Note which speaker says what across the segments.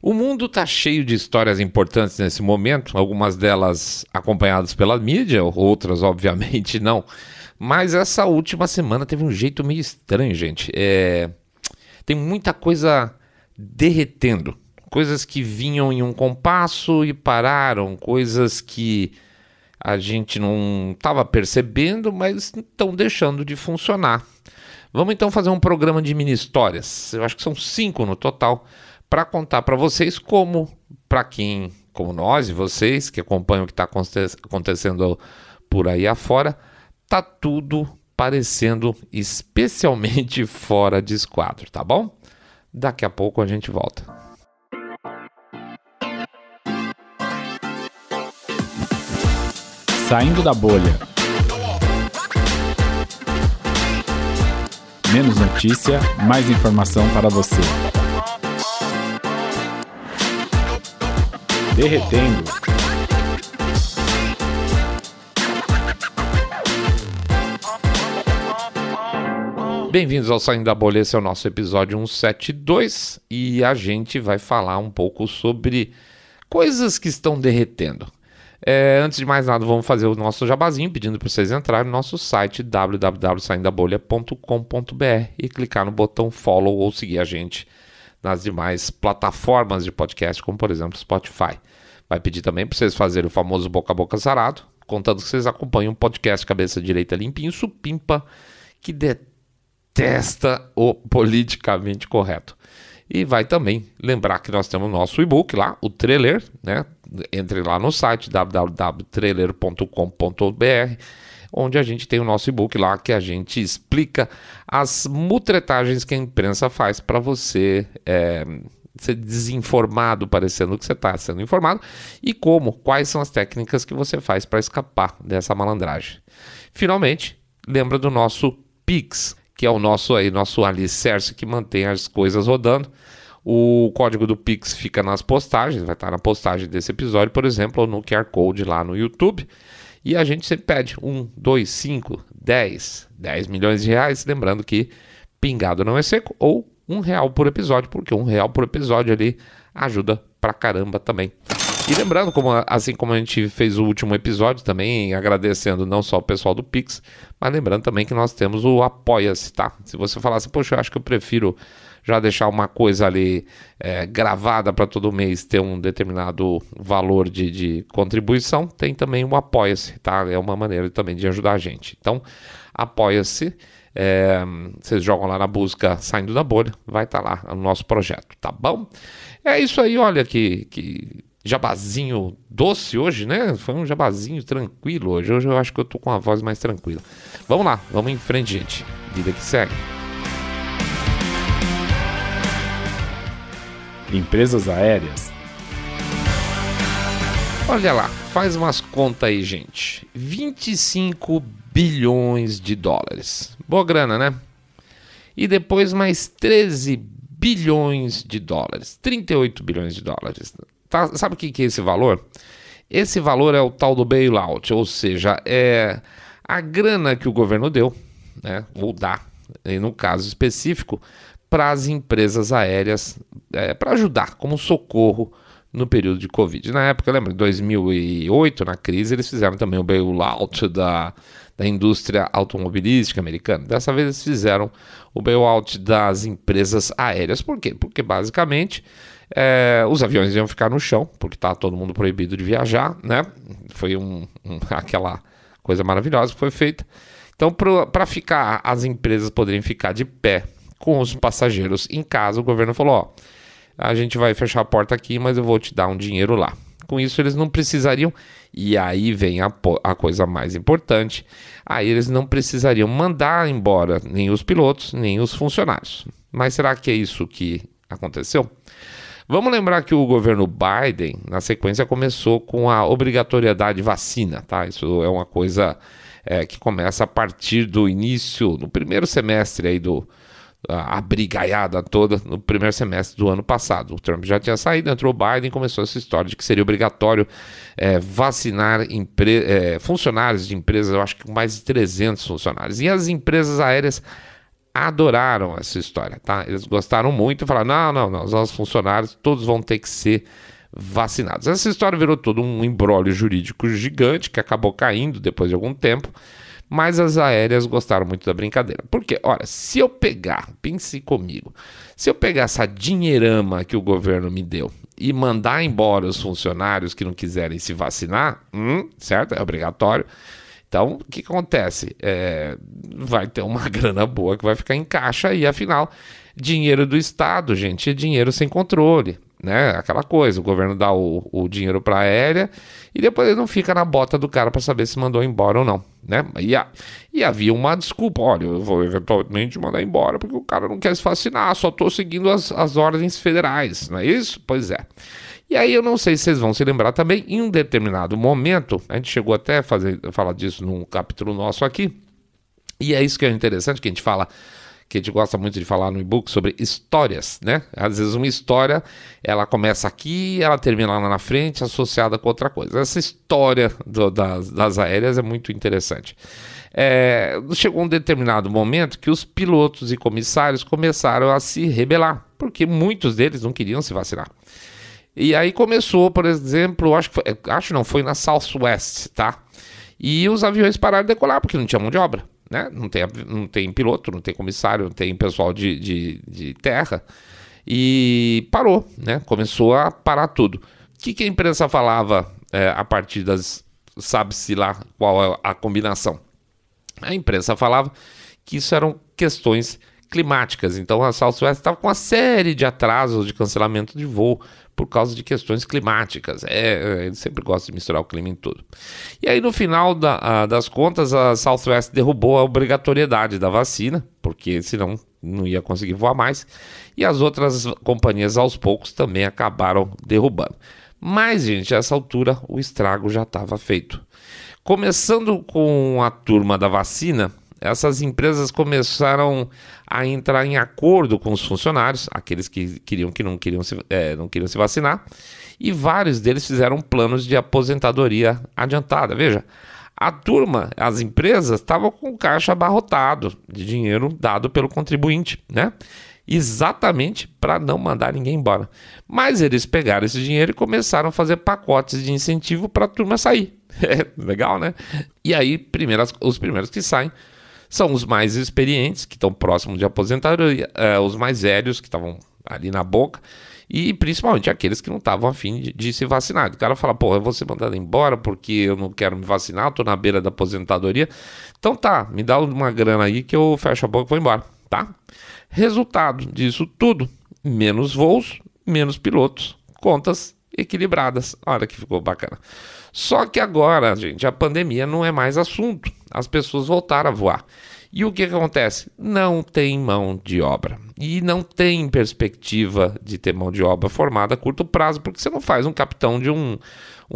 Speaker 1: O mundo está cheio de histórias importantes nesse momento, algumas delas acompanhadas pela mídia, outras obviamente não. Mas essa última semana teve um jeito meio estranho, gente. Tem muita coisa derretendo, coisas que vinham em um compasso e pararam, coisas que a gente não estava percebendo, mas estão deixando de funcionar. Vamos então fazer um programa de mini histórias, eu acho que são 5 no total, para contar para vocês como nós e vocês que acompanham o que está acontecendo por aí afora, tá tudo parecendo especialmente fora de esquadro, tá bom? Daqui a pouco a gente volta.
Speaker 2: Saindo da bolha. Menos notícia, mais informação para você. Derretendo.
Speaker 1: Bem-vindos ao Saindo da Bolha, esse é o nosso episódio 172 e a gente vai falar um pouco sobre coisas que estão derretendo. Antes de mais nada, vamos fazer o nosso jabazinho, pedindo para vocês entrarem no nosso site www.saindabolha.com.br e clicar no botão follow ou seguir a gente nas demais plataformas de podcast, como por exemplo Spotify. Vai pedir também para vocês fazerem o famoso boca a boca sarado, contando que vocês acompanham um podcast cabeça direita limpinho, supimpa, que detesta o politicamente correto. E vai também lembrar que nós temos o nosso e-book lá, o Trailer, né? Entre lá no site www.trailer.com.br, onde a gente tem o nosso e-book lá que a gente explica as mutretagens que a imprensa faz para você ser desinformado, parecendo que você está sendo informado, e quais são as técnicas que você faz para escapar dessa malandragem. Finalmente, lembra do nosso Pix, que é o nosso alicerce que mantém as coisas rodando. O código do Pix fica nas postagens, vai estar na postagem desse episódio, por exemplo, ou no QR Code lá no YouTube. E a gente sempre pede 1, 2, 5, 10 milhões de reais, lembrando que pingado não é seco, ou R$1 por episódio, porque R$1 por episódio ali ajuda pra caramba também. E lembrando, assim como a gente fez o último episódio também, agradecendo não só o pessoal do Pix, mas lembrando também que nós temos o Apoia-se, tá? Se você falar assim, poxa, eu acho que eu prefiro já deixar uma coisa ali gravada para todo mês ter um determinado valor de contribuição, tem também o Apoia-se, tá? É uma maneira também de ajudar a gente. Então, Apoia-se, vocês jogam lá na busca Saindo da Bolha, vai estar lá no nosso projeto, tá bom? É isso aí, olha que jabazinho doce hoje, né? Foi um jabazinho tranquilo hoje. Hoje eu acho que eu tô com a voz mais tranquila. Vamos lá, vamos em frente, gente. Vida que segue.
Speaker 2: Empresas aéreas.
Speaker 1: Olha lá, faz umas contas aí, gente. 25 bilhões de dólares. Boa grana, né? E depois mais 13 bilhões de dólares. 38 bilhões de dólares. Tá, sabe o que é esse valor? Esse valor é o tal do bailout, ou seja, é a grana que o governo deu, né, ou dá, no caso específico, para as empresas aéreas, para ajudar como socorro no período de Covid. Na época, lembra, em 2008, na crise, eles fizeram também o bailout da indústria automobilística americana. Dessa vez eles fizeram o bailout das empresas aéreas. Por quê? Porque basicamente os aviões iam ficar no chão, porque está todo mundo proibido de viajar, né? Foi aquela coisa maravilhosa que foi feita. Então, para ficar, as empresas poderiam ficar de pé com os passageiros em casa, o governo falou, a gente vai fechar a porta aqui, mas eu vou te dar um dinheiro lá. Com isso, eles não precisariam, e aí vem a coisa mais importante, aí eles não precisariam mandar embora nem os pilotos, nem os funcionários. Mas será que é isso que aconteceu? Vamos lembrar que o governo Biden, na sequência, começou com a obrigatoriedade de vacina, tá? Isso é uma coisa que começa a partir do início, no primeiro semestre aí a brigaiada toda, no primeiro semestre do ano passado. O Trump já tinha saído, entrou o Biden e começou essa história de que seria obrigatório vacinar funcionários de empresas, eu acho que com mais de 300 funcionários. E as empresas aéreas adoraram essa história, tá? Eles gostaram muito e falaram, não, os nossos funcionários todos vão ter que ser vacinados. Essa história virou todo um imbróglio jurídico gigante que acabou caindo depois de algum tempo, mas as aéreas gostaram muito da brincadeira. Porque, olha, se eu pegar, pense comigo, se eu pegar essa dinheirama que o governo me deu e mandar embora os funcionários que não quiserem se vacinar, certo? É obrigatório. Então, o que acontece? Vai ter uma grana boa que vai ficar em caixa e, afinal, dinheiro do Estado, gente, é dinheiro sem controle, né? Aquela coisa, o governo dá o dinheiro para a aérea e depois ele não fica na bota do cara para saber se mandou embora ou não, né? E havia uma desculpa, olha, eu vou eventualmente mandar embora porque o cara não quer se vacinar, só estou seguindo as ordens federais, não é isso? Pois é. E aí eu não sei se vocês vão se lembrar também, em um determinado momento, a gente chegou até a falar disso num capítulo nosso aqui, e é isso que é interessante, que a gente gosta muito de falar no e-book sobre histórias, né? Às vezes uma história, ela começa aqui, ela termina lá na frente, associada com outra coisa. Essa história das aéreas é muito interessante. Chegou um determinado momento que os pilotos e comissários começaram a se rebelar, porque muitos deles não queriam se vacinar. E aí começou, por exemplo, foi na Southwest, tá? E os aviões pararam de decolar porque não tinha mão de obra, né? Não tem piloto, não tem comissário, não tem pessoal de terra. E parou, né? Começou a parar tudo. O que a imprensa falava a partir sabe-se lá qual é a combinação? A imprensa falava que isso eram questões climáticas. Então a Southwest estava com uma série de atrasos de cancelamento de voo por causa de questões climáticas. Ele sempre gosta de misturar o clima em tudo. E aí, no final das contas, a Southwest derrubou a obrigatoriedade da vacina, porque senão não ia conseguir voar mais, e as outras companhias, aos poucos, também acabaram derrubando. Mas, gente, a essa altura, o estrago já estava feito. Começando com a turma da vacina, essas empresas começaram a entrar em acordo com os funcionários, aqueles que não queriam se vacinar, e vários deles fizeram planos de aposentadoria adiantada. Veja, as empresas estavam com o caixa abarrotado de dinheiro dado pelo contribuinte, né? Exatamente para não mandar ninguém embora. Mas eles pegaram esse dinheiro e começaram a fazer pacotes de incentivo para a turma sair. Legal, né? E aí, os primeiros que saem são os mais experientes, que estão próximos de aposentadoria, os mais velhos, que estavam ali na boca, e principalmente aqueles que não estavam a fim de se vacinar. O cara fala, eu vou ser mandado embora porque eu não quero me vacinar, estou na beira da aposentadoria. Então tá, me dá uma grana aí que eu fecho a boca e vou embora, tá? Resultado disso tudo, menos voos, menos pilotos, contas equilibradas. Olha que ficou bacana. Só que agora, gente, a pandemia não é mais assunto. As pessoas voltaram a voar. E o que acontece? Não tem mão de obra. E não tem perspectiva de ter mão de obra formada a curto prazo, porque você não faz um capitão de um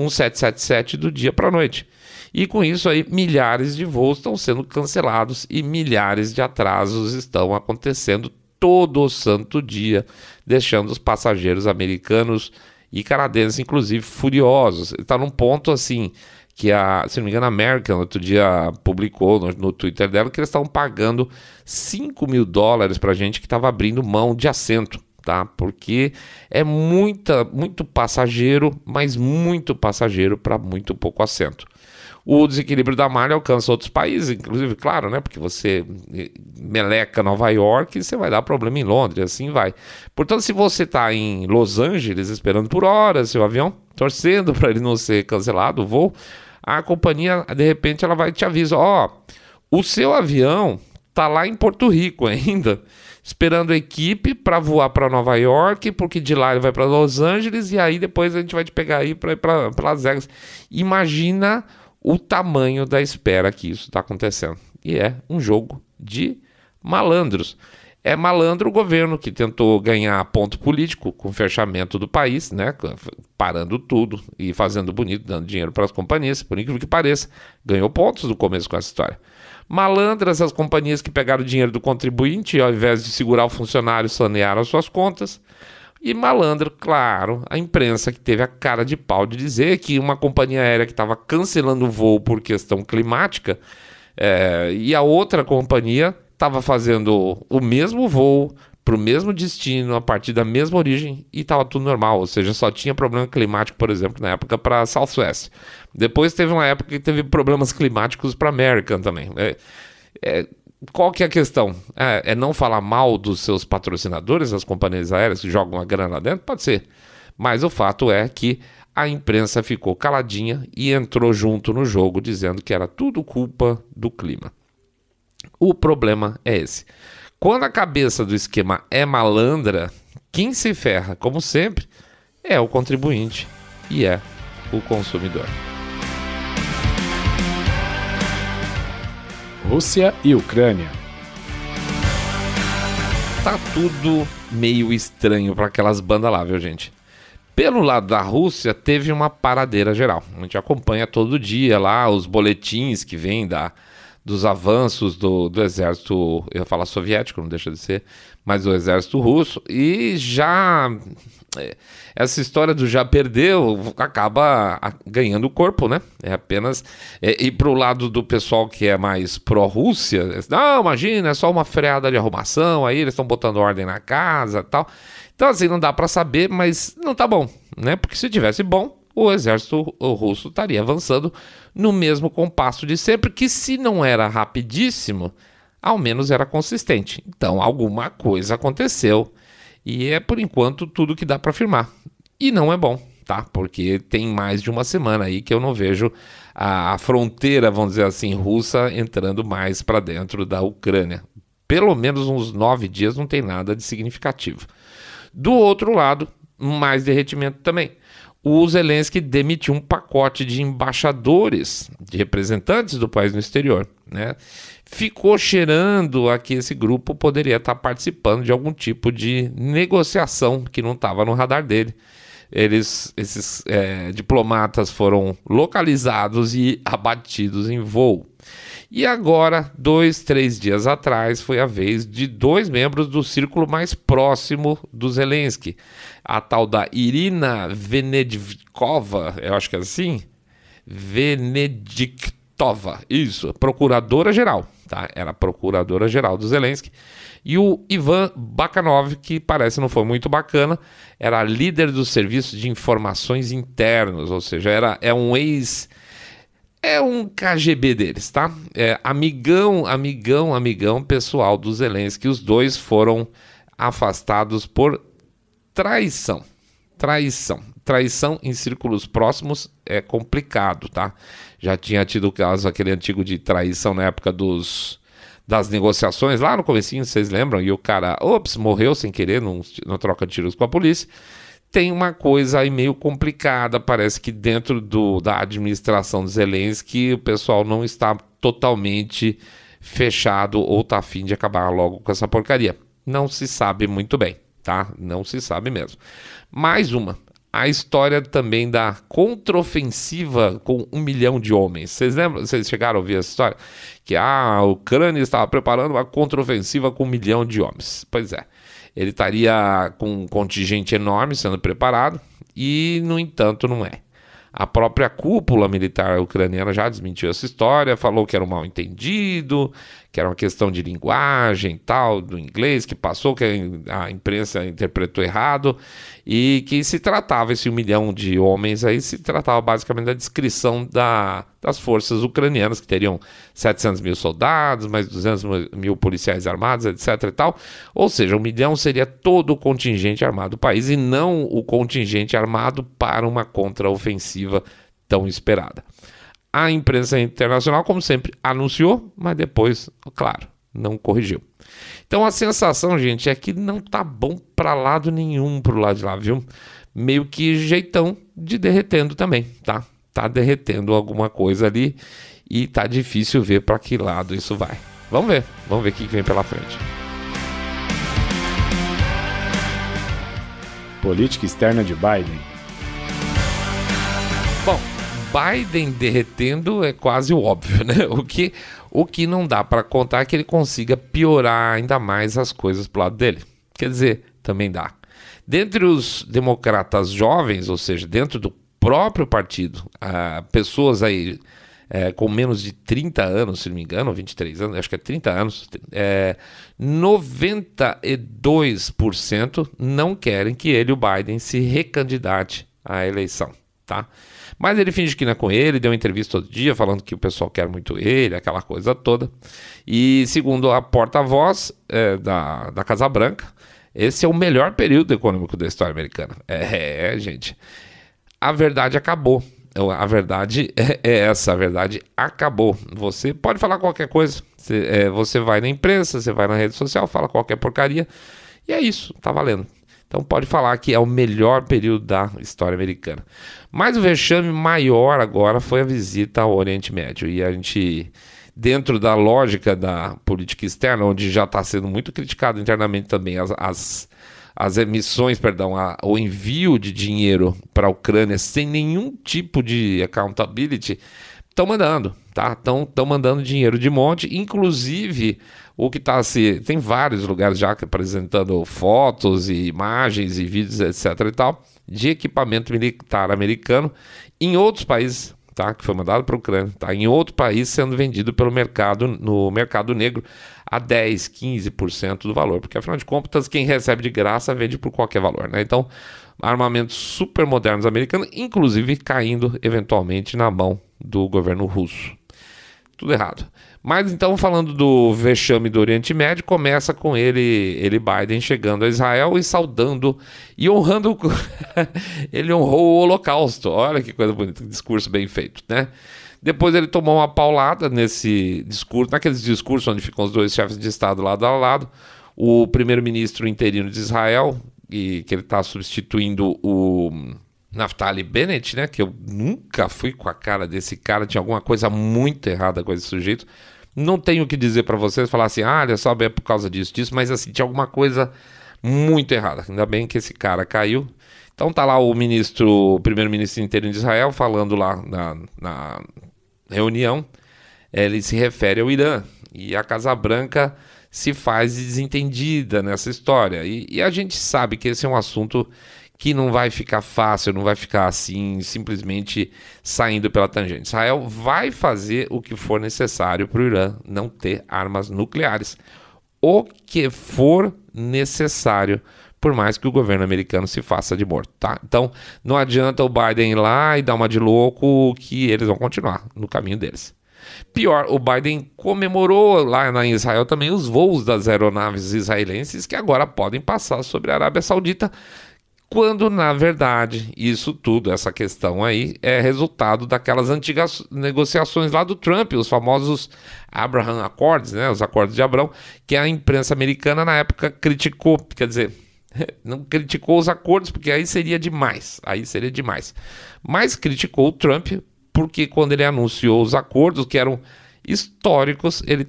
Speaker 1: 777 do dia para a noite. E com isso aí, milhares de voos estão sendo cancelados e milhares de atrasos estão acontecendo todo o santo dia, deixando os passageiros americanos e canadenses, inclusive, furiosos. Está num ponto assim que se não me engano, a American outro dia publicou no Twitter dela que eles estavam pagando $5.000 para gente que estava abrindo mão de assento, tá? Porque é muito passageiro, mas muito passageiro para muito pouco assento. O desequilíbrio da malha alcança outros países, inclusive, claro, né? Porque você meleca Nova York e você vai dar problema em Londres, assim vai. Portanto, se você está em Los Angeles esperando por horas seu avião, torcendo para ele não ser cancelado, o voo, a companhia, de repente, ela vai te avisar, o seu avião está lá em Porto Rico ainda, esperando a equipe para voar para Nova York, porque de lá ele vai para Los Angeles e aí depois a gente vai te pegar aí para ir para Las Vegas. Imagina o tamanho da espera que isso está acontecendo. E é um jogo de malandros. É malandro o governo que tentou ganhar ponto político com o fechamento do país, né? Parando tudo e fazendo bonito, dando dinheiro para as companhias, por incrível que pareça. Ganhou pontos no começo com essa história. Malandras as companhias que pegaram o dinheiro do contribuinte e ao invés de segurar o funcionário, sanearam as suas contas. E malandro, claro, a imprensa que teve a cara de pau de dizer que uma companhia aérea que estava cancelando o voo por questão climática e a outra companhia estava fazendo o mesmo voo para o mesmo destino, a partir da mesma origem, e estava tudo normal, ou seja, só tinha problema climático, por exemplo, na época para Southwest. Depois teve uma época que teve problemas climáticos para American também. Qual que é a questão? É não falar mal dos seus patrocinadores, as companhias aéreas que jogam a grana lá dentro? Pode ser. Mas o fato é que a imprensa ficou caladinha e entrou junto no jogo, dizendo que era tudo culpa do clima. O problema é esse. Quando a cabeça do esquema é malandra, quem se ferra, como sempre, é o contribuinte e é o consumidor.
Speaker 2: Rússia e Ucrânia.
Speaker 1: Tá tudo meio estranho para aquelas bandas lá, viu, gente? Pelo lado da Rússia, teve uma paradeira geral. A gente acompanha todo dia lá os boletins que vêm dos avanços do exército, eu ia falar soviético, não deixa de ser, mas do exército russo, e já essa história do já perdeu acaba ganhando corpo, né? É apenas, e pro lado do pessoal que é mais pró-Rússia, não, imagina, é só uma freada de arrumação, aí eles estão botando ordem na casa e tal. Então assim, não dá para saber, mas não tá bom, né? Porque se tivesse bom, o exército russo estaria avançando no mesmo compasso de sempre, que se não era rapidíssimo, ao menos era consistente. Então alguma coisa aconteceu e é por enquanto tudo que dá para afirmar. E não é bom, tá? Porque tem mais de uma semana aí que eu não vejo a fronteira, vamos dizer assim, russa entrando mais para dentro da Ucrânia. Pelo menos uns 9 dias não tem nada de significativo. Do outro lado, mais derretimento também. O Zelensky demitiu um pacote de embaixadores, de representantes do país no exterior, né? Ficou cheirando a que esse grupo poderia estar participando de algum tipo de negociação que não estava no radar dele. Esses diplomatas foram localizados e abatidos em voo. E agora, 2-3 dias atrás, foi a vez de 2 membros do círculo mais próximo do Zelensky. A tal da Irina Venediktova, eu acho que é assim, Venediktova, isso, procuradora-geral, tá? Era a procuradora-geral do Zelensky. E o Ivan Bakanov, que parece não foi muito bacana, era líder do Serviço de Informações Internos, ou seja, é um KGB deles, tá? Amigão pessoal do Zelensky. Os dois foram afastados por traição. Traição em círculos próximos é complicado, tá? Já tinha tido o caso, aquele antigo de traição na época das negociações, lá no comecinho, vocês lembram? E o cara, morreu sem querer, não troca de tiros com a polícia. Tem uma coisa aí meio complicada, parece que dentro da administração do Zelensky o pessoal não está totalmente fechado ou está a fim de acabar logo com essa porcaria. Não se sabe muito bem, tá? Não se sabe mesmo. Mais uma, a história também da contraofensiva com 1 milhão de homens. Vocês lembram? Vocês chegaram a ouvir essa história? Que a Ucrânia estava preparando uma contraofensiva com 1 milhão de homens. Pois é. Ele estaria com um contingente enorme sendo preparado e, no entanto, não é. A própria cúpula militar ucraniana já desmentiu essa história, falou que era um mal-entendido, que era uma questão de linguagem tal, do inglês, que passou, que a imprensa interpretou errado, e que se tratava, esse 1 milhão de homens aí, se tratava basicamente da descrição das forças ucranianas, que teriam 700 mil soldados, mais 200 mil policiais armados, etc. e tal. Ou seja, 1 milhão seria todo o contingente armado do país, e não o contingente armado para uma contraofensiva tão esperada. A imprensa internacional, como sempre, anunciou, mas depois, claro, não corrigiu. Então a sensação, gente, é que não tá bom para lado nenhum pro lado de lá, viu? Meio que jeitão de derretendo também, tá? Tá derretendo alguma coisa ali e tá difícil ver para que lado isso vai. Vamos ver o que vem pela frente.
Speaker 2: Política externa de Biden.
Speaker 1: Bom, Biden derretendo é quase o óbvio, né? O que não dá para contar é que ele consiga piorar ainda mais as coisas pro lado dele. Quer dizer, também dá. Dentre os democratas jovens, ou seja, dentro do próprio partido, pessoas aí com menos de 30 anos, se não me engano, 23 anos, acho que é 30 anos, 92% não querem que ele, o Biden, se recandidate à eleição, tá? Mas ele finge que não é com ele, deu uma entrevista todo dia falando que o pessoal quer muito ele, aquela coisa toda. E segundo a porta-voz da Casa Branca, esse é o melhor período econômico da história americana. Gente, a verdade acabou. A verdade é essa, a verdade acabou. Você pode falar qualquer coisa, você vai na imprensa, você vai na rede social, fala qualquer porcaria, e é isso, tá valendo. Então pode falar que é o melhor período da história americana. Mas o vexame maior agora foi a visita ao Oriente Médio. E a gente, dentro da lógica da política externa, onde já está sendo muito criticado internamente também as emissões, o envio de dinheiro para a Ucrânia sem nenhum tipo de accountability, estão mandando, tá? Estão mandando dinheiro de monte, inclusive o que está tem vários lugares já apresentando fotos e imagens e vídeos, etc. e tal, de equipamento militar americano em outros países, tá? Que foi mandado para a Ucrânia, tá? Em outro país sendo vendido no mercado negro a 10, 15% do valor, porque afinal de contas quem recebe de graça vende por qualquer valor, né? Então, armamentos super modernos americanos, inclusive caindo eventualmente na mão do governo russo. Tudo errado. Mas então, falando do vexame do Oriente Médio, começa com ele Biden, chegando a Israel e saudando e honrando. Ele honrou o Holocausto. Olha que coisa bonita, que discurso bem feito, né? Depois ele tomou uma paulada nesse discurso, naqueles discursos onde ficam os dois chefes de Estado lado a lado. O primeiro-ministro interino de Israel, que ele está substituindo o Naftali Bennett, né? Que eu nunca fui com a cara desse cara, tinha alguma coisa muito errada com esse sujeito. Não tenho o que dizer para vocês, falar assim, olha só, é por causa disso, mas assim, tinha alguma coisa muito errada. Ainda bem que esse cara caiu. Então tá lá o primeiro-ministro interino de Israel falando lá na reunião, ele se refere ao Irã, e a Casa Branca se faz desentendida nessa história. E a gente sabe que esse é um assunto que não vai ficar fácil, não vai ficar assim, simplesmente saindo pela tangente. Israel vai fazer o que for necessário para o Irã não ter armas nucleares. O que for necessário, por mais que o governo americano se faça de morto, tá? Então, não adianta o Biden ir lá e dar uma de louco, que eles vão continuar no caminho deles. Pior, o Biden comemorou lá em Israel também os voos das aeronaves israelenses que agora podem passar sobre a Arábia Saudita, quando, na verdade, isso tudo, essa questão aí, é resultado daquelas antigas negociações lá do Trump, os famosos Abraham Accords, né, os acordos de Abrão, que a imprensa americana na época criticou, quer dizer, não criticou os acordos, porque aí seria demais, mas criticou o Trump, porque quando ele anunciou os acordos, que eram históricos, ele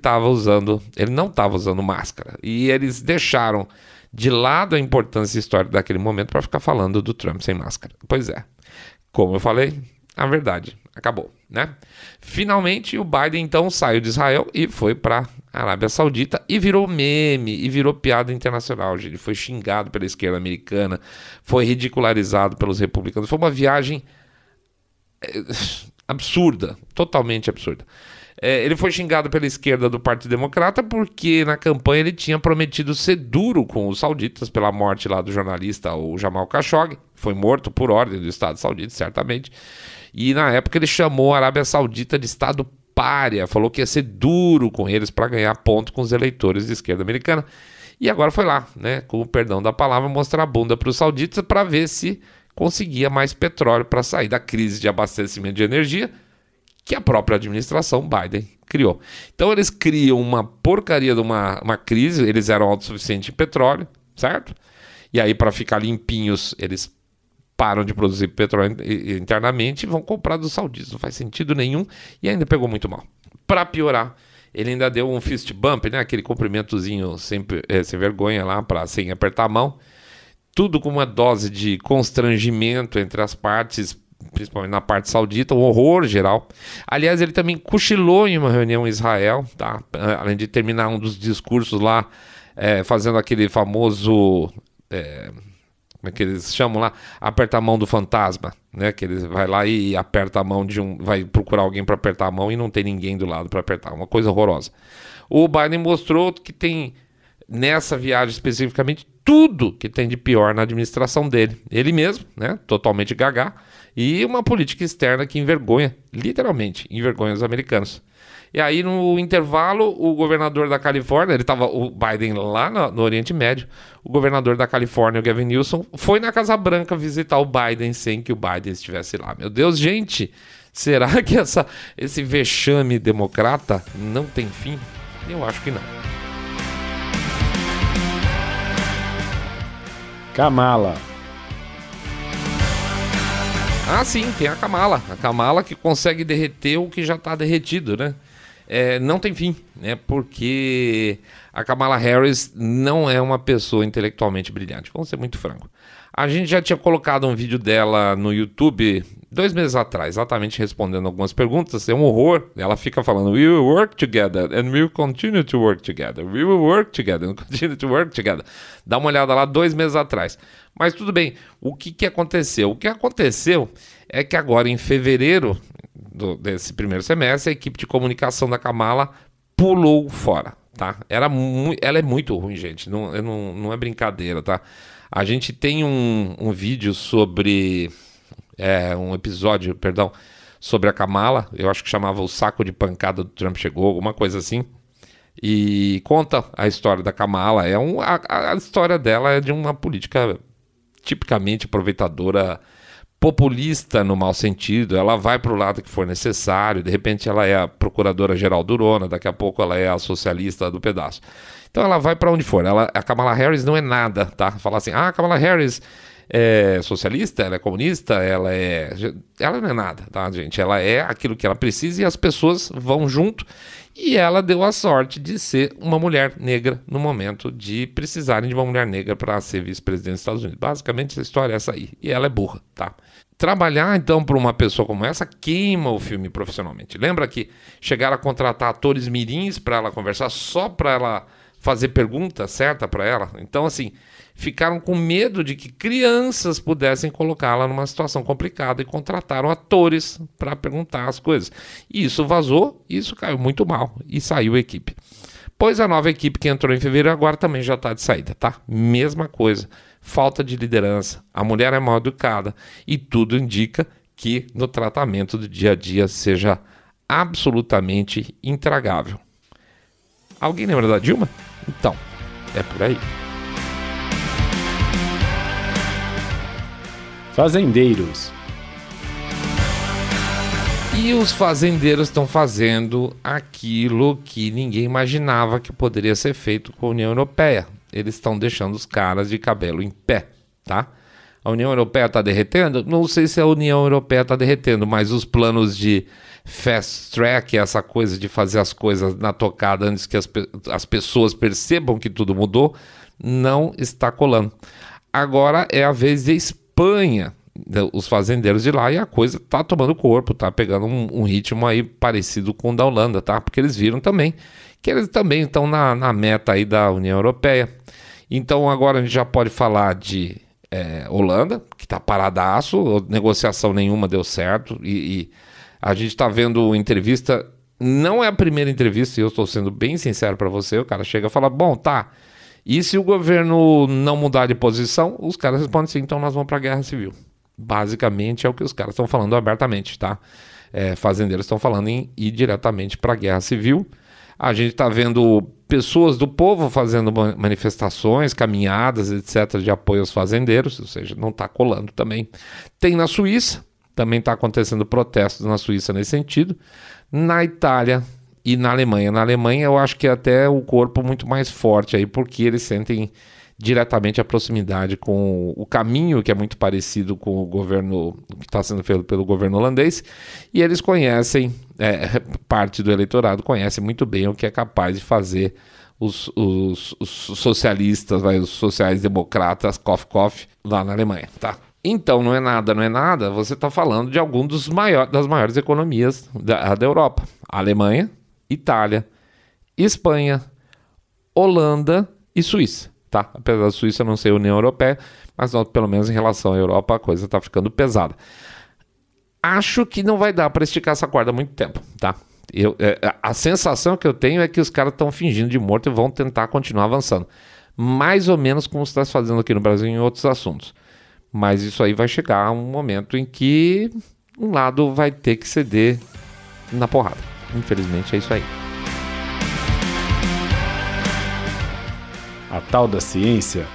Speaker 1: não estava usando máscara, e eles deixaram de lado a importância histórica daquele momento para ficar falando do Trump sem máscara. Pois é, como eu falei, a verdade acabou, né? Finalmente o Biden então saiu de Israel e foi para a Arábia Saudita e virou meme, e virou piada internacional. Ele foi xingado pela esquerda americana, foi ridicularizado pelos republicanos. Foi uma viagem absurda, totalmente absurda. Ele foi xingado pela esquerda do Partido Democrata porque na campanha ele tinha prometido ser duro com os sauditas pela morte lá do jornalista, o Jamal Khashoggi, foi morto por ordem do Estado Saudita, certamente, e na época ele chamou a Arábia Saudita de Estado pária, falou que ia ser duro com eles para ganhar ponto com os eleitores de esquerda americana, e agora foi lá, né, com o perdão da palavra, mostrar a bunda para os sauditas para ver se conseguia mais petróleo para sair da crise de abastecimento de energia que a própria administração Biden criou. Então eles criam uma porcaria de uma crise, eles eram autossuficientes em petróleo, certo? E aí para ficar limpinhos, eles param de produzir petróleo internamente e vão comprar dos sauditas. Não faz sentido nenhum e ainda pegou muito mal. Para piorar, ele ainda deu um fist bump, né? Aquele cumprimentozinho sem vergonha lá, sem apertar a mão. Tudo com uma dose de constrangimento entre as partes, principalmente na parte saudita, um horror geral. Aliás, ele também cochilou em uma reunião em Israel, tá? Além de terminar um dos discursos lá, fazendo aquele famoso como é que eles chamam lá? Aperta a mão do fantasma, né? Que ele vai lá e aperta a mão vai procurar alguém para apertar a mão e não tem ninguém do lado para apertar, uma coisa horrorosa. O Biden mostrou que tem, nessa viagem especificamente, tudo que tem de pior na administração dele. Ele mesmo, né? Totalmente gaga, e uma política externa que envergonha, literalmente, envergonha os americanos. E aí, no intervalo, o governador da Califórnia, o Biden lá no Oriente Médio, o governador da Califórnia, o Gavin Newsom, foi na Casa Branca visitar o Biden sem que o Biden estivesse lá. Meu Deus, gente, será que esse vexame democrata não tem fim? Eu acho que não.
Speaker 2: Kamala.
Speaker 1: Ah, sim, tem a Kamala. A Kamala que consegue derreter o que já está derretido, né? Não tem fim, né? Porque a Kamala Harris não é uma pessoa intelectualmente brilhante. Vamos ser muito franco. A gente já tinha colocado um vídeo dela no YouTube 2 meses atrás, exatamente respondendo algumas perguntas. É um horror. Ela fica falando, we will work together and we will continue to work together. We will work together and continue to work together. Dá uma olhada lá 2 meses atrás. Mas tudo bem, o que aconteceu? O que aconteceu é que agora em fevereiro desse primeiro semestre, a equipe de comunicação da Kamala pulou fora, tá? Ela é muito ruim, gente, não é brincadeira, tá? A gente tem um vídeo sobre, um episódio, perdão, sobre a Kamala, eu acho que chamava O Saco de Pancada do Trump Chegou, alguma coisa assim, e conta a história da Kamala. A história dela é de uma política tipicamente aproveitadora, populista no mau sentido. Ela vai para o lado que for necessário, de repente ela é a procuradora-geral durona, daqui a pouco ela é a socialista do pedaço. Então ela vai para onde for. A Kamala Harris não é nada, tá? Falar assim, a Kamala Harris é socialista, ela é comunista, ela não é nada, tá, gente? Ela é aquilo que ela precisa e as pessoas vão junto. E ela deu a sorte de ser uma mulher negra no momento de precisarem de uma mulher negra para ser vice-presidente dos Estados Unidos. Basicamente, a história é essa aí. E ela é burra, tá? Trabalhar, então, para uma pessoa como essa queima o filme profissionalmente. Lembra que chegaram a contratar atores mirins para ela conversar, só para ela fazer pergunta certa para ela? Então, assim, ficaram com medo de que crianças pudessem colocá-la numa situação complicada e contrataram atores para perguntar as coisas. E isso vazou, isso caiu muito mal e saiu a equipe. Pois a nova equipe que entrou em fevereiro agora também já está de saída, tá? Mesma coisa, falta de liderança, a mulher é mal educada e tudo indica que no tratamento do dia a dia seja absolutamente intragável. Alguém lembra da Dilma? Então, é por aí.
Speaker 2: Fazendeiros.
Speaker 1: E os fazendeiros estão fazendo aquilo que ninguém imaginava que poderia ser feito com a União Europeia. Eles estão deixando os caras de cabelo em pé, tá? A União Europeia está derretendo? Não sei se a União Europeia está derretendo, mas os planos de fast track, essa coisa de fazer as coisas na tocada antes que as pessoas percebam que tudo mudou, não está colando. Agora é a vez de Espanha, os fazendeiros de lá, e a coisa tá tomando corpo, tá pegando um ritmo aí parecido com o da Holanda, tá? Porque eles viram também que eles também estão na meta aí da União Europeia. Então agora a gente já pode falar de Holanda, que tá paradaço, negociação nenhuma deu certo, e a gente tá vendo entrevista, não é a primeira entrevista, e eu estou sendo bem sincero para você, o cara chega e fala, bom, tá, e se o governo não mudar de posição, os caras respondem assim, então nós vamos para a guerra civil. Basicamente é o que os caras estão falando abertamente, tá? Fazendeiros estão falando em ir diretamente para a guerra civil. A gente está vendo pessoas do povo fazendo manifestações, caminhadas, etc., de apoio aos fazendeiros, ou seja, não está colando também. Tem na Suíça, também está acontecendo protestos na Suíça nesse sentido. Na Itália e na Alemanha. Na Alemanha eu acho que é até o corpo muito mais forte aí, porque eles sentem diretamente a proximidade com o caminho que é muito parecido com o governo que está sendo feito pelo governo holandês, e eles conhecem, parte do eleitorado conhece muito bem o que é capaz de fazer os socialistas, os sociais-democratas, cof, lá na Alemanha, tá? Então, não é nada, você está falando de algum das maiores economias da Europa. Alemanha, Itália, Espanha, Holanda e Suíça. tá? Apesar da Suíça não ser União Europeia, mas pelo menos em relação à Europa a coisa está ficando pesada. Acho que não vai dar para esticar essa corda há muito tempo, tá? A sensação que eu tenho é que os caras estão fingindo de morto e vão tentar continuar avançando. Mais ou menos como se está se fazendo aqui no Brasil em outros assuntos. Mas isso aí vai chegar a um momento em que um lado vai ter que ceder na porrada. Infelizmente é isso aí.
Speaker 2: A tal da ciência.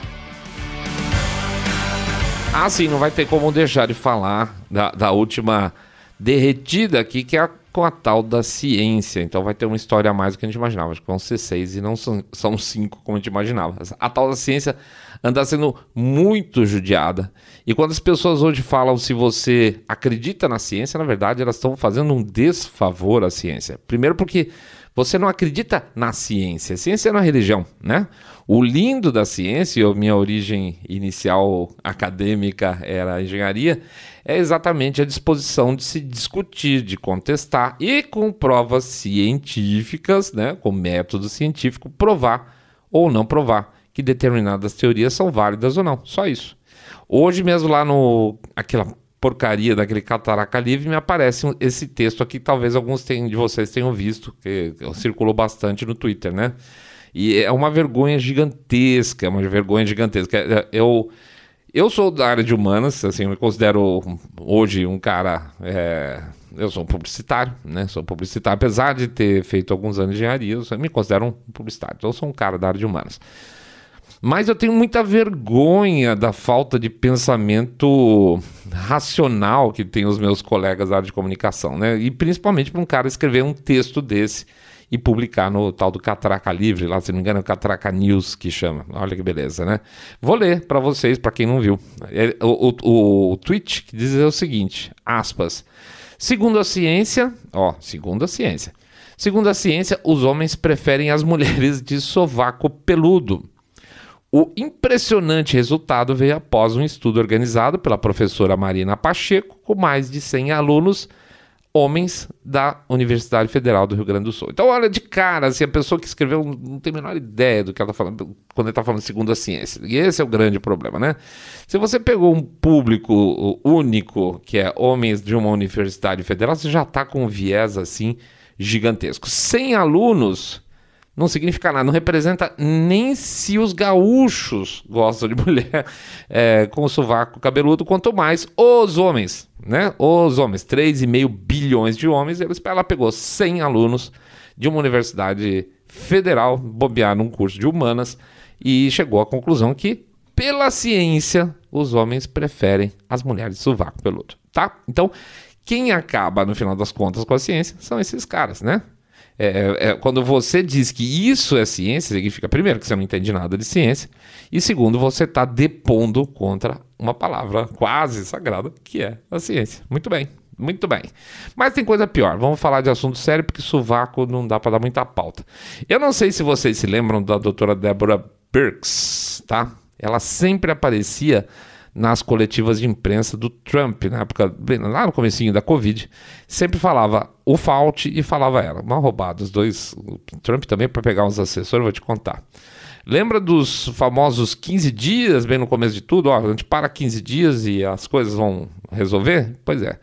Speaker 1: Ah, sim, não vai ter como deixar de falar da última derretida aqui, que é com a tal da ciência. Então vai ter uma história a mais do que a gente imaginava. Acho que vão ser 6 e não são 5 como a gente imaginava. A tal da ciência anda sendo muito judiada. E quando as pessoas hoje falam se você acredita na ciência, na verdade elas estão fazendo um desfavor à ciência. Primeiro porque você não acredita na ciência. Ciência não é religião, né? O lindo da ciência, e a minha origem inicial acadêmica era a engenharia, é exatamente a disposição de se discutir, de contestar e com provas científicas, né, com método científico, provar ou não provar que determinadas teorias são válidas ou não. Só isso. Hoje mesmo lá aquela porcaria daquele Catraca Livre me aparece esse texto aqui, talvez alguns de vocês tenham visto, que circulou bastante no Twitter, né? E é uma vergonha gigantesca, Eu sou da área de humanas, assim, eu me considero hoje um cara... eu sou um publicitário, né? Sou publicitário, apesar de ter feito alguns anos de engenharia, eu me considero um publicitário. Então eu sou um cara da área de humanas. Mas eu tenho muita vergonha da falta de pensamento racional que tem os meus colegas da área de comunicação, né? E principalmente para um cara escrever um texto desse e publicar no tal do Catraca Livre, lá, se não me engano, é o Catraca News que chama. Olha que beleza, né? Vou ler para vocês, para quem não viu. O tweet que diz o seguinte, aspas, segundo a ciência, os homens preferem as mulheres de sovaco peludo. O impressionante resultado veio após um estudo organizado pela professora Marina Pacheco, com mais de 100 alunos, homens da Universidade Federal do Rio Grande do Sul. Então, olha de cara, assim, a pessoa que escreveu não tem a menor ideia do que ela está falando quando ele está falando segundo a ciência. E esse é o grande problema, né? Se você pegou um público único, que é homens de uma universidade federal, você já está com um viés, assim, gigantesco. 100 alunos não significa nada, não representa nem se os gaúchos gostam de mulher com o sovaco cabeludo, quanto mais os homens, né? Os homens, 3,5 bilhões de homens, ela pegou 100 alunos de uma universidade federal, bobear num curso de humanas, e chegou à conclusão que, pela ciência, os homens preferem as mulheres de sovaco peludo, tá? Então, quem acaba, no final das contas, com a ciência são esses caras, né? Quando você diz que isso é ciência, significa, primeiro, que você não entende nada de ciência, e segundo, você está depondo contra uma palavra quase sagrada, que é a ciência. Muito bem, muito bem. Mas tem coisa pior, vamos falar de assunto sério, porque sovaco não dá para dar muita pauta. Eu não sei se vocês se lembram da doutora Deborah Birx, tá? Ela sempre aparecia nas coletivas de imprensa do Trump, na época, lá no comecinho da Covid, sempre falava o Fauci e falava ela. Mal roubado, os dois, o Trump também, para pegar uns assessores, vou te contar. Lembra dos famosos 15 dias, bem no começo de tudo? Ó, a gente para 15 dias e as coisas vão resolver? Pois é.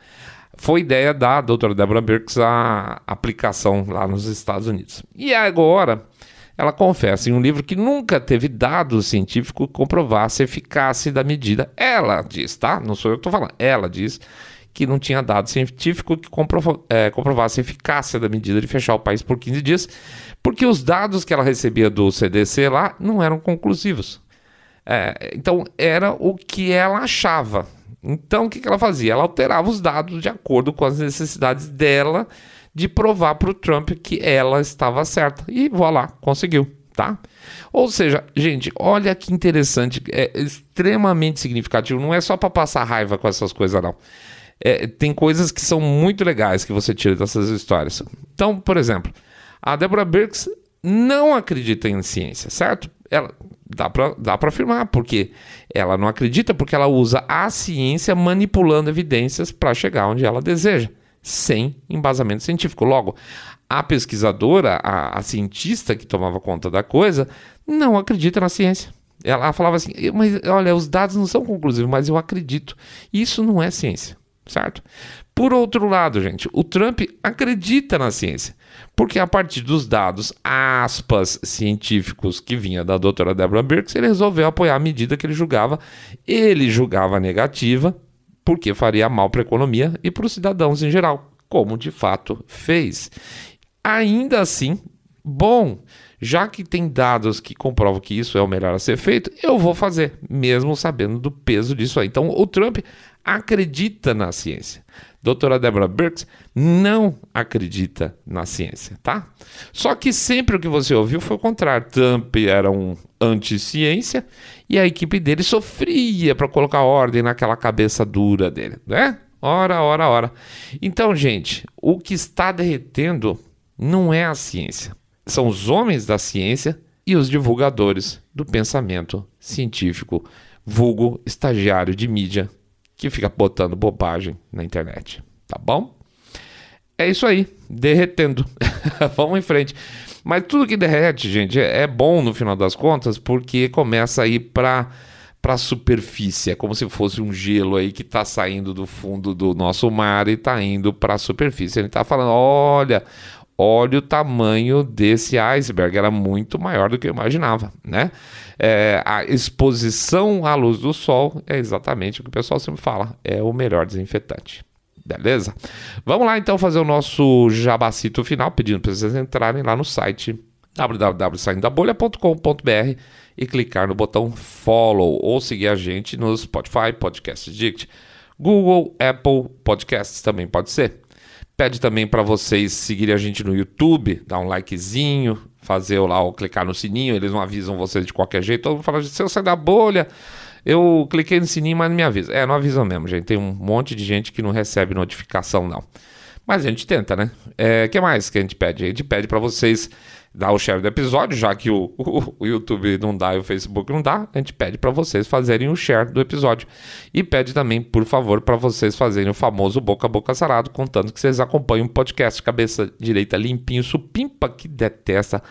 Speaker 1: Foi ideia da doutora Deborah Birx a aplicação lá nos Estados Unidos. E agora ela confessa em um livro que nunca teve dado científico que comprovasse a eficácia da medida. Ela diz, tá? Não sou eu que estou falando. Ela diz que não tinha dado científico que comprovasse a eficácia da medida de fechar o país por 15 dias, porque os dados que ela recebia do CDC lá não eram conclusivos. Então, era o que ela achava. Então, o que ela fazia? Ela alterava os dados de acordo com as necessidades dela de provar para o Trump que ela estava certa. E voilá, conseguiu, tá? Ou seja, gente, olha que interessante, é extremamente significativo, não é só para passar raiva com essas coisas, não. Tem coisas que são muito legais que você tira dessas histórias. Então, por exemplo, a Deborah Birx não acredita em ciência, certo? Ela dá para afirmar, porque ela não acredita porque ela usa a ciência manipulando evidências para chegar onde ela deseja, sem embasamento científico. Logo, a pesquisadora, a cientista que tomava conta da coisa, não acredita na ciência. Ela falava assim, mas olha, os dados não são conclusivos, mas eu acredito. Isso não é ciência, certo? Por outro lado, gente, o Trump acredita na ciência, porque a partir dos dados, aspas, científicos que vinha da doutora Deborah Birx, ele resolveu apoiar a medida que ele julgava negativa, porque faria mal para a economia e para os cidadãos em geral, como de fato fez. Ainda assim, bom, já que tem dados que comprovam que isso é o melhor a ser feito, eu vou fazer, mesmo sabendo do peso disso aí. Então, o Trump acredita na ciência. Doutora Deborah Birx não acredita na ciência, tá? Só que sempre o que você ouviu foi o contrário. Trump era um anti-ciência e a equipe dele sofria para colocar ordem naquela cabeça dura dele, né? Ora. Então, gente, o que está derretendo não é a ciência. São os homens da ciência e os divulgadores do pensamento científico, vulgo estagiário de mídia, que fica botando bobagem na internet, tá bom? É isso aí, derretendo. Vamos em frente. Mas tudo que derrete, gente, é bom no final das contas, porque começa a ir para a superfície. É como se fosse um gelo aí que está saindo do fundo do nosso mar e está indo para a superfície. Ele está falando, olha o tamanho desse iceberg, era muito maior do que eu imaginava, né? A exposição à luz do sol é exatamente o que o pessoal sempre fala, é o melhor desinfetante. Beleza? Vamos lá então fazer o nosso jabacito final, pedindo para vocês entrarem lá no site www.saindodabolha.com.br e clicar no botão follow ou seguir a gente no Spotify, Podcast Addict, Google, Apple Podcasts também pode ser. Pede também para vocês seguirem a gente no YouTube, dar um likezinho, fazer lá ou clicar no sininho, eles não avisam vocês de qualquer jeito. Todo mundo fala, se eu sair da bolha, eu cliquei no sininho, mas não me avisa. Não avisam mesmo, gente. Tem um monte de gente que não recebe notificação, não. Mas a gente tenta, né? Que mais que a gente pede? A gente pede para vocês dar o share do episódio, já que o YouTube não dá e o Facebook não dá, a gente pede para vocês fazerem o share do episódio. E pede também, por favor, para vocês fazerem o famoso boca a boca sarado, contando que vocês acompanham o podcast Cabeça Direita Limpinho, supimpa que detesta,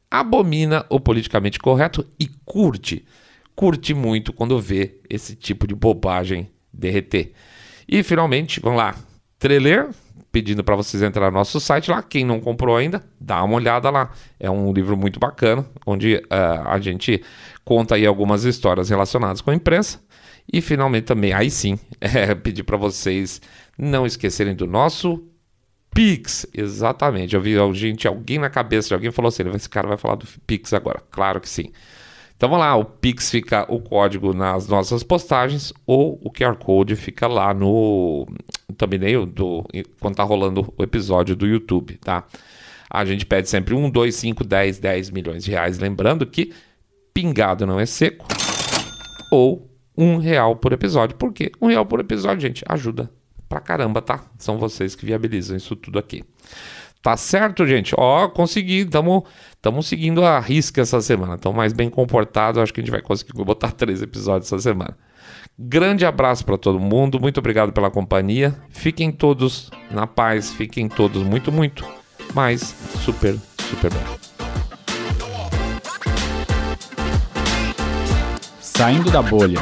Speaker 1: abomina o politicamente correto e curte muito quando vê esse tipo de bobagem derreter. E finalmente, vamos lá, trailer, pedindo para vocês entrar no nosso site lá. Quem não comprou ainda, dá uma olhada lá. É um livro muito bacana, onde a gente conta aí algumas histórias relacionadas com a imprensa. E finalmente também, aí sim, pedir para vocês não esquecerem do nosso Pix. Exatamente, eu vi alguém na cabeça de alguém falou assim, esse cara vai falar do Pix agora. Claro que sim. Então vamos lá, o Pix fica o código nas nossas postagens ou o QR Code fica lá no thumbnail quando tá rolando o episódio do YouTube, tá? A gente pede sempre 1, 2, 5, 10 milhões de reais. Lembrando que pingado não é seco. Ou R$1 por episódio. Por quê? R$1 por episódio, gente, ajuda pra caramba, tá? São vocês que viabilizam isso tudo aqui. Tá certo, gente? Consegui. Estamos seguindo a risca essa semana. Estamos mais bem comportados. Acho que a gente vai conseguir botar 3 episódios essa semana. Grande abraço para todo mundo. Muito obrigado pela companhia. Fiquem todos na paz. Fiquem todos muito, mas super bem.
Speaker 2: Saindo da bolha.